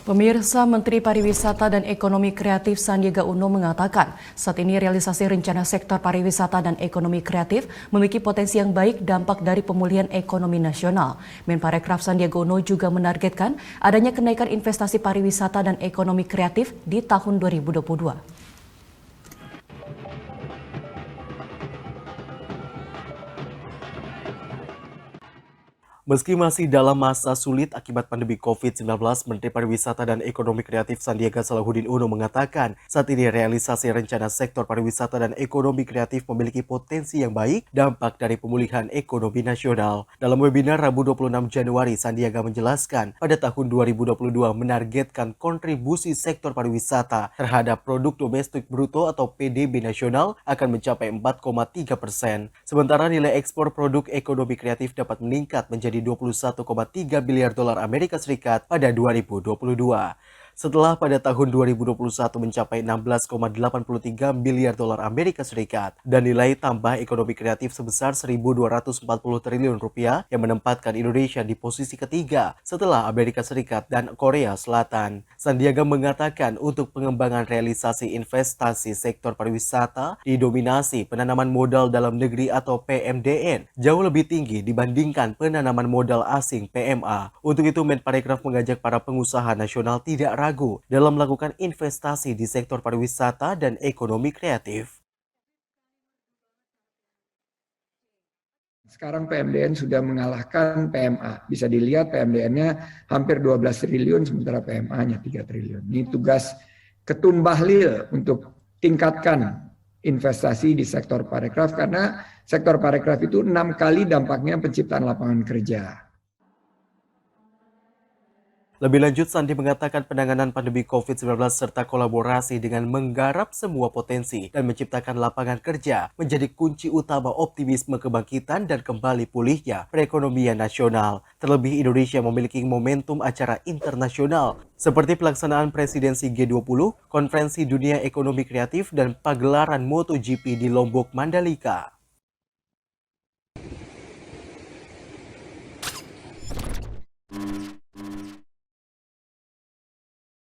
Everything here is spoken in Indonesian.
Pemirsa, Menteri Pariwisata dan Ekonomi Kreatif Sandiaga Uno mengatakan saat ini realisasi rencana sektor pariwisata dan ekonomi kreatif memiliki potensi yang baik dampak dari pemulihan ekonomi nasional. Menparekraf Sandiaga Uno juga menargetkan adanya kenaikan investasi pariwisata dan ekonomi kreatif di tahun 2022. Meski masih dalam masa sulit akibat pandemi COVID-19, Menteri Pariwisata dan Ekonomi Kreatif Sandiaga Salahuddin Uno mengatakan saat ini realisasi rencana sektor pariwisata dan ekonomi kreatif memiliki potensi yang baik dampak dari pemulihan ekonomi nasional. Dalam webinar Rabu 26 Januari, Sandiaga menjelaskan pada tahun 2022 menargetkan kontribusi sektor pariwisata terhadap produk domestik bruto atau PDB nasional akan mencapai 4,3%. Sementara nilai ekspor produk ekonomi kreatif dapat meningkat menjadi 21,3 miliar dolar Amerika Serikat pada 2022. Setelah pada tahun 2021 mencapai 16,83 miliar dolar Amerika Serikat dan nilai tambah ekonomi kreatif sebesar 1.240 triliun rupiah yang menempatkan Indonesia di posisi ketiga setelah Amerika Serikat dan Korea Selatan. Sandiaga mengatakan untuk pengembangan realisasi investasi sektor pariwisata didominasi penanaman modal dalam negeri atau PMDN jauh lebih tinggi dibandingkan penanaman modal asing PMA. Untuk itu Menparekraf mengajak para pengusaha nasional tidak ragu dalam melakukan investasi di sektor pariwisata dan ekonomi kreatif. Sekarang PMDN sudah mengalahkan PMA. Bisa dilihat PMDN-nya hampir 12 triliun, sementara PMA-nya 3 triliun. Ini tugas Ketum Bahlil untuk tingkatkan investasi di sektor parekraf, karena sektor parekraf itu 6 kali dampaknya penciptaan lapangan kerja. Lebih lanjut, Sandi mengatakan penanganan pandemi COVID-19 serta kolaborasi dengan menggarap semua potensi dan menciptakan lapangan kerja menjadi kunci utama optimisme kebangkitan dan kembali pulihnya perekonomian nasional. Terlebih Indonesia memiliki momentum acara internasional seperti pelaksanaan presidensi G20, konferensi dunia ekonomi kreatif, dan pagelaran MotoGP di Lombok, Mandalika.